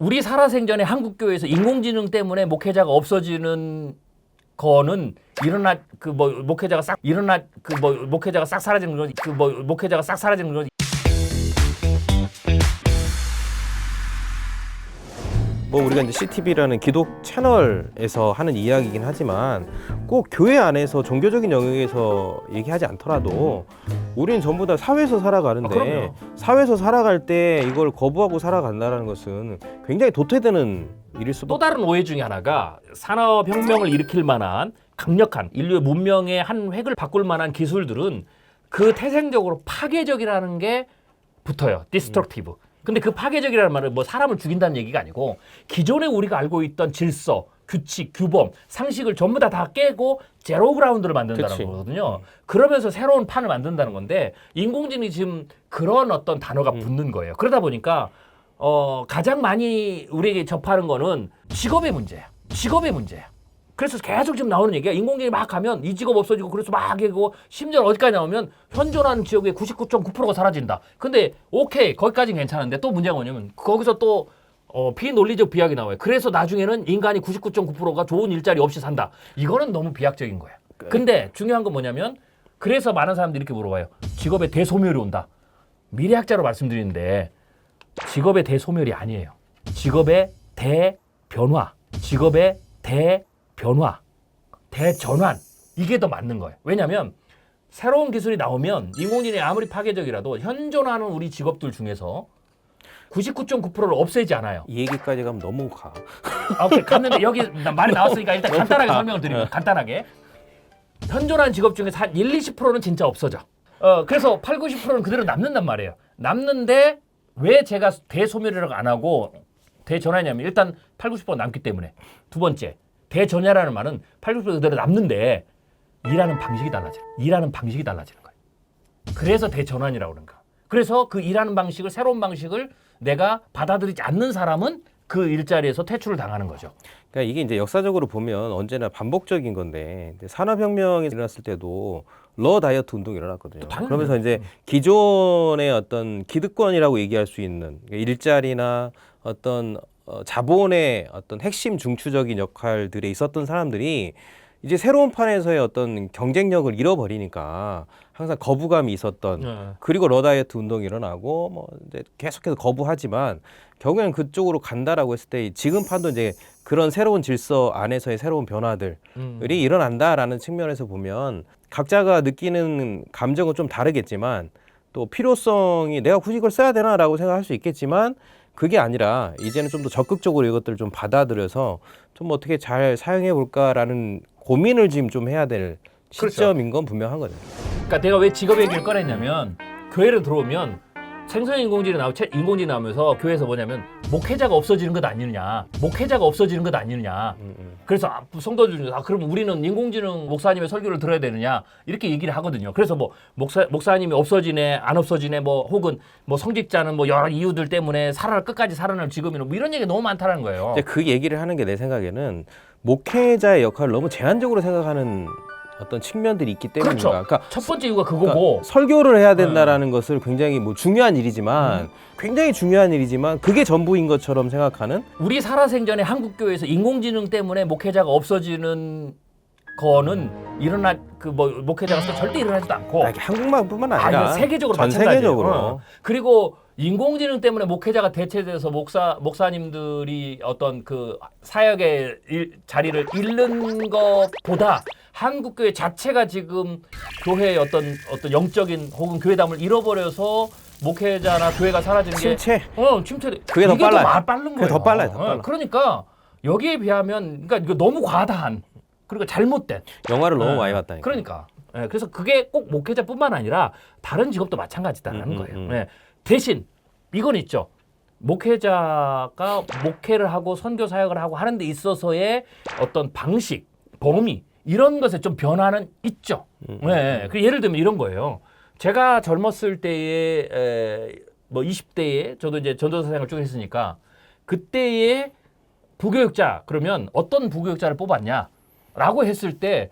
우리 살아생전에 한국 교회에서 인공지능 때문에 목회자가 없어지는 거는 목회자가 싹 사라지는 거지. 목회자가 싹 사라지는 거지. 뭐 우리가 이제 CTV라는 기독 채널에서 하는 이야기이긴 하지만 꼭 교회 안에서 종교적인 영역에서 얘기하지 않더라도 우리는 전부 다 사회에서 살아가는데 사회에서 살아갈 때 이걸 거부하고 살아간다는 것은 굉장히 도태되는 일일 수밖에. 또 다른 오해 중에 하나가 산업혁명을 일으킬 만한 강력한 인류의 문명의 한 획을 바꿀 만한 기술들은 그 태생적으로 파괴적이라는 게 붙어요. 디스트럭티브. 근데 그 파괴적이라는 말은 뭐 사람을 죽인다는 얘기가 아니고 기존에 우리가 알고 있던 질서, 규칙, 규범, 상식을 전부 다 깨고 제로 그라운드를 만든다는 그치. 거거든요. 그러면서 새로운 판을 만든다는 건데 인공지능이 지금 그런 어떤 단어가 붙는 거예요. 그러다 보니까 가장 많이 우리에게 접하는 거는 직업의 문제야. 직업의 문제야. 그래서 계속 지금 나오는 얘기가 인공지능이 막 가면 이 직업 없어지고 그래서 막 얘기고 심지어 어디까지 나오면 현존하는 지역의 99.9%가 사라진다. 근데 오케이 거기까지는 괜찮은데 또 문제가 뭐냐면 거기서 또 비논리적 비약이 나와요. 그래서 나중에는 인간이 99.9%가 좋은 일자리 없이 산다. 이거는 너무 비약적인 거야. 근데 중요한 건 뭐냐면 그래서 많은 사람들이 이렇게 물어봐요. 직업의 대소멸이 온다. 미래학자로 말씀드리는데 직업의 대소멸이 아니에요. 직업의 대변화. 직업의 대변화, 대전환 이게 더 맞는 거예요. 왜냐하면 새로운 기술이 나오면 인공지능이 아무리 파괴적이라도 현존하는 우리 직업들 중에서 99.9%를 없애지 않아요. 이 얘기까지 가면 너무 가. 오케이, 갔는데 여기 말이 나왔으니까 일단 간단하게 설명을 드리면 간단하게 현존하는 직업 중에서 한 1, 20%는 진짜 없어져. 그래서 8, 90%는 그대로 남는단 말이에요. 남는데 왜 제가 대소멸이라고 안 하고 대전환이냐면 일단 8, 90% 남기 때문에. 두 번째, 대전야라는 말은 8, 90% 그대로 남는데 일하는 방식이 달라져요. 일하는 방식이 달라지는 거예요. 그래서 대전환이라고 그러는 거야. 그래서 그 일하는 방식을 새로운 방식을 내가 받아들이지 않는 사람은 그 일자리에서 퇴출을 당하는 거죠. 그러니까 이게 이제 역사적으로 보면 언제나 반복적인 건데 산업혁명이 일어났을 때도 러 다이어트 운동이 일어났거든요. 그러면서 이제 기존의 어떤 기득권이라고 얘기할 수 있는 일자리나 어떤 자본의 어떤 핵심 중추적인 역할들에 있었던 사람들이 이제 새로운 판에서의 어떤 경쟁력을 잃어버리니까 항상 거부감이 있었던 그리고 러다이어트 운동이 일어나고 뭐 이제 계속해서 거부하지만 결국에는 그쪽으로 간다라고 했을 때 지금 판도 이제 그런 새로운 질서 안에서의 새로운 변화들이 일어난다라는 측면에서 보면 각자가 느끼는 감정은 좀 다르겠지만 또 필요성이 내가 굳이 이걸 써야 되나라고 생각할 수 있겠지만 그게 아니라 이제는 좀 더 적극적으로 이것들을 좀 받아들여서 좀 어떻게 잘 사용해 볼까라는 고민을 지금 좀 해야 될 시점인 건 분명한 거죠. 그러니까 내가 왜 직업 얘기를 꺼냈냐면 교회를 들어오면 생성인공지능이 나오면서 교회에서 뭐냐면 목회자가 없어지는 것 아니느냐. 목회자가 없어지는 것 아니느냐. 그래서 성도들 중에서 그럼 우리는 인공지능 목사님의 설교를 들어야 되느냐. 이렇게 얘기를 하거든요. 그래서 뭐 목사님이 없어지네 안 없어지네 뭐 혹은 뭐 성직자는 뭐 여러 이유들 때문에 끝까지 살아날 직업이나 뭐 이런 얘기가 너무 많다는 거예요. 그 얘기를 하는 게 내 생각에는 목회자의 역할을 너무 제한적으로 생각하는 어떤 측면들이 있기 때문인가. 그렇죠. 그러니까 첫 번째 이유가 그거고. 그러니까 설교를 해야 된다라는 것을 굉장히 뭐 중요한 일이지만 굉장히 중요한 일이지만 그게 전부인 것처럼 생각하는 우리 살아생전에 한국 교회에서 인공지능 때문에 목회자가 없어지는 거는 목회자가 절대 일어나지도 않고. 한국만뿐만 아니라 세계적으로 전 마찬가지예요. 세계적으로. 그리고 인공지능 때문에 목회자가 대체돼서 목사님들이 어떤 그 사역의 자리를 잃는 것보다 한국 교회 자체가 지금 교회의 어떤 영적인 혹은 교회담을 잃어버려서 목회자나 교회가 사라지는 침체. 침체. 그게 더 빨라요. 빠른 거예요. 그게 더 빨라요. 더 빨라. 그러니까 여기에 비하면 그러니까 이거 너무 과다한 그리고 잘못된 영화를 너무 많이 봤다니까. 그러니까 그래서 그게 꼭 목회자뿐만 아니라 다른 직업도 마찬가지다라는 거예요. 대신 이건 있죠. 목회자가 목회를 하고 선교 사역을 하고 하는 데 있어서의 어떤 방식, 범위 이런 것에 좀 변화는 있죠. 예를 들면 이런 거예요. 제가 젊었을 때에 뭐 20대에 저도 이제 전도사 생활 쭉 했으니까 그때의 부교육자 그러면 어떤 부교육자를 뽑았냐라고 했을 때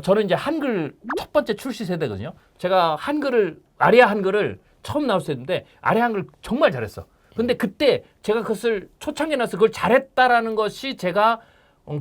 저는 이제 한글 첫 번째 출시 세대거든요. 제가 아리아 한글을 처음 나올 때 했는데 아리아 한글 정말 잘했어. 근데 그때 제가 그것을 초창기에 나서 그걸 잘했다라는 것이 제가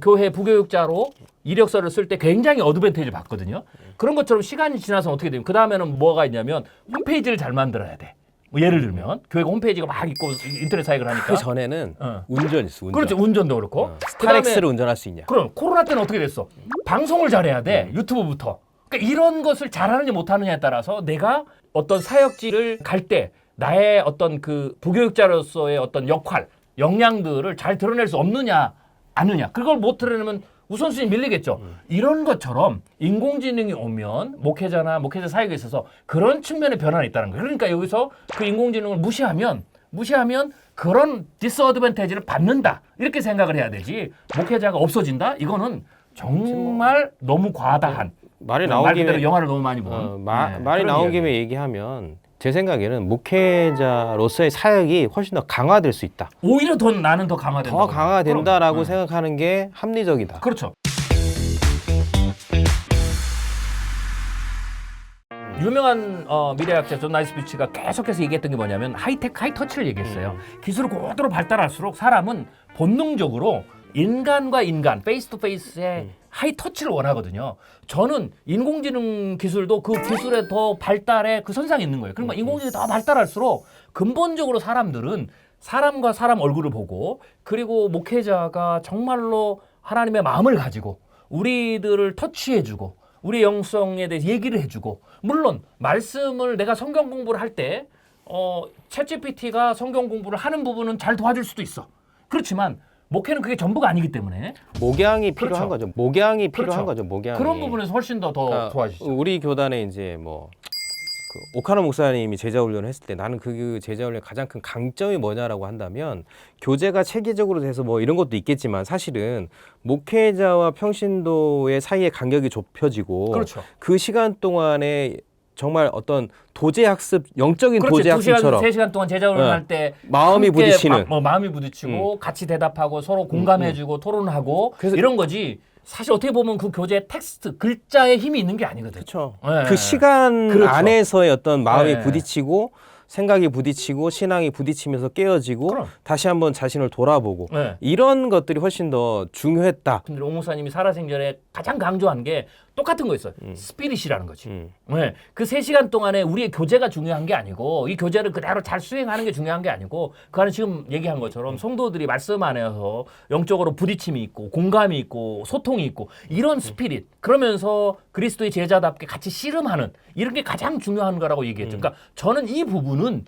교회 부교육자로 이력서를 쓸 때 굉장히 어드밴티지를 받거든요. 그런 것처럼 시간이 지나서 어떻게 되면 그 다음에는 뭐가 있냐면 홈페이지를 잘 만들어야 돼. 뭐 예를 들면 교회가 홈페이지가 막 있고 인터넷 사역을 하니까 그 전에는 운전 있어. 운전. 그렇죠. 운전도 그렇고. 스타렉스를 운전할 수 있냐? 그럼 코로나 때는 어떻게 됐어? 방송을 잘해야 돼. 유튜브부터. 그러니까 이런 것을 잘하느냐 못하느냐에 따라서 내가 어떤 사역지를 갈 때 나의 어떤 그 부교육자로서의 어떤 역할, 역량들을 잘 드러낼 수 없느냐, 아느냐. 그걸 못 드러내면 우선순위 밀리겠죠. 이런 것처럼 인공지능이 오면 목회자나 목회자 사역에 있어서 그런 측면의 변화가 있다는 거예요. 그러니까 여기서 그 인공지능을 무시하면 그런 디스어드밴티지를 받는다. 이렇게 생각을 해야 되지. 목회자가 없어진다? 이거는 정말 너무 과다한. 말이 말 나온 그대로 김에 영화를 너무 많이 본. 말이 그런 나온 이야기. 김에 얘기하면 제 생각에는 목회자로서의 사역이 훨씬 더 강화될 수 있다. 오히려 나는 더 강화된다. 더 강화된다라고 생각하는 게 합리적이다. 그렇죠. 유명한 미래학자 존 나이스비치가 계속해서 얘기했던 게 뭐냐면 하이터치를 얘기했어요. 기술이 고도로 발달할수록 사람은 본능적으로 인간과 인간, 페이스 투 페이스의 하이터치를 원하거든요. 저는 인공지능 기술도 그 기술의 더 발달에 그 선상에 있는 거예요. 그러니까 인공지능이 더 발달할수록 근본적으로 사람들은 사람과 사람 얼굴을 보고 그리고 목회자가 정말로 하나님의 마음을 가지고 우리들을 터치해주고 우리 영성에 대해서 얘기를 해주고 물론 말씀을 내가 성경 공부를 할 때 챗GPT가 성경 공부를 하는 부분은 잘 도와줄 수도 있어. 그렇지만 목회는 그게 전부가 아니기 때문에 목양이 필요한 그렇죠. 거죠. 목양이 필요한 그렇죠. 거죠. 목양이. 그런 부분에서 훨씬 더 도와주죠. 우리 교단에 이제 뭐 오카노 목사님이 제자 훈련을 했을 때 나는 그 제자 훈련의 가장 큰 강점이 뭐냐라고 한다면 교재가 체계적으로 돼서 뭐 이런 것도 있겠지만 사실은 목회자와 평신도의 사이의 간격이 좁혀지고 그렇죠. 그 시간 동안에 정말 어떤 도제 학습, 영적인 그렇지. 도제 학습처럼 2시간 동안 제자 훈련할 때 마음이 함께 부딪히는 마음이 부딪히고 같이 대답하고 서로 공감해주고 토론하고 그래서 이런 거지. 사실 어떻게 보면 그 교재 텍스트 글자에 힘이 있는 게 아니거든. 그렇죠. 네. 그 시간 그렇죠. 안에서의 어떤 마음이 네. 부딪히고 생각이 부딪히고 신앙이 부딪히면서 깨어지고 그럼. 다시 한번 자신을 돌아보고 네. 이런 것들이 훨씬 더 중요했다. 근데 오 목사님이 살아생전에 가장 강조한 게 똑같은 거였어요. 스피릿이라는 거지. 네. 그 3시간 동안에 우리의 교재가 중요한 게 아니고 이 교재를 그대로 잘 수행하는 게 중요한 게 아니고 그 안에 지금 얘기한 것처럼 성도들이 말씀 안에서 영적으로 부딪힘이 있고 공감이 있고 소통이 있고 이런 스피릿 그러면서 그리스도의 제자답게 같이 씨름하는 이런 게 가장 중요한 거라고 얘기했죠. 그러니까 저는 이 부분은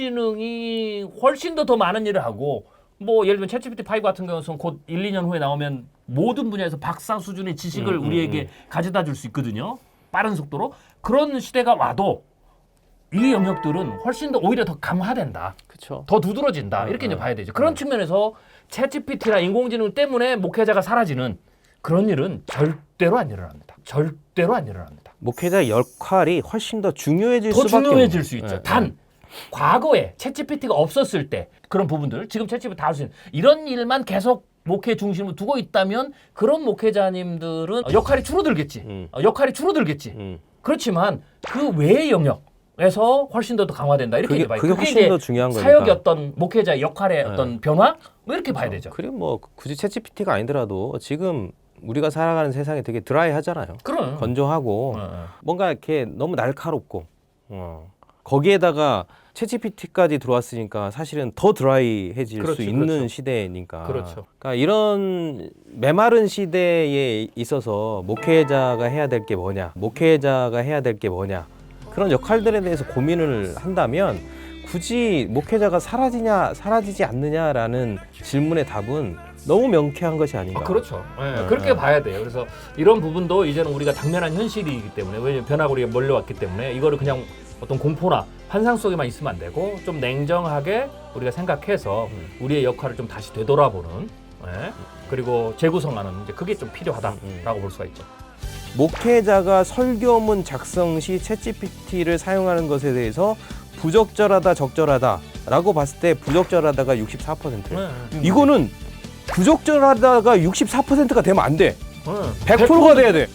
인공지능이 훨씬 더 많은 일을 하고 뭐 예를 들면 챗GPT5 같은 경우는 곧 1, 2년 후에 나오면 모든 분야에서 박사 수준의 지식을 우리에게 가져다 줄 수 있거든요. 빠른 속도로. 그런 시대가 와도 이 영역들은 훨씬 더 오히려 더 강화된다. 그렇죠. 더 두드러진다. 이렇게 이제 봐야 되죠. 그런 측면에서 챗GPT나 인공지능 때문에 목회자가 사라지는 그런 일은 절대로 안 일어납니다. 절대로 안 일어납니다. 목회자의 역할이 훨씬 더 중요해질 더 수밖에 중요해질 없는. 수 있죠. 네, 단 과거에 챗GPT가 없었을 때 그런 부분들 지금 챗GPT 다 할 수 있는 이런 일만 계속 목회 중심으로 두고 있다면 그런 목회자님들은 역할이 줄어들겠지. 역할이 줄어들겠지. 그렇지만 그 외의 영역에서 훨씬 더 강화된다. 이렇게 그게- 봐요. 그게 그게 훨씬 이제 더 중요한 거니까. 사역의 어떤 목회자의 역할의 어떤 변화? 뭐 이렇게 봐야 되죠. 그리고 뭐 굳이 챗GPT가 아니더라도 지금 우리가 살아가는 세상이 되게 드라이하잖아요. 그럼. 건조하고 뭔가 이렇게 너무 날카롭고 거기에다가 챗GPT까지 들어왔으니까 사실은 더 드라이해질 그렇지, 수 있는 그렇죠. 시대니까. 그렇죠. 그러니까 이런 메마른 시대에 있어서 목회자가 해야 될 게 뭐냐, 목회자가 해야 될 게 뭐냐 그런 역할들에 대해서 고민을 한다면 굳이 목회자가 사라지지 않느냐라는 질문의 답은 너무 명쾌한 것이 아닌가. 그렇죠. 예, 그렇게 봐야 돼요. 그래서 이런 부분도 이제는 우리가 당면한 현실이기 때문에 왜냐면 변화가 우리가 몰려왔기 때문에 이거를 그냥 어떤 공포나 환상 속에만 있으면 안 되고 좀 냉정하게 우리가 생각해서 우리의 역할을 좀 다시 되돌아보는 그리고 재구성하는 이제 그게 좀 필요하다라고 볼 수가 있죠. 목회자가 설교문 작성 시 챗GPT를 사용하는 것에 대해서 부적절하다, 적절하다라고 봤을 때 부적절하다가 64%예요. 이거는 부적절하다가 64%가 되면 안 돼. 100%가 돼야 돼.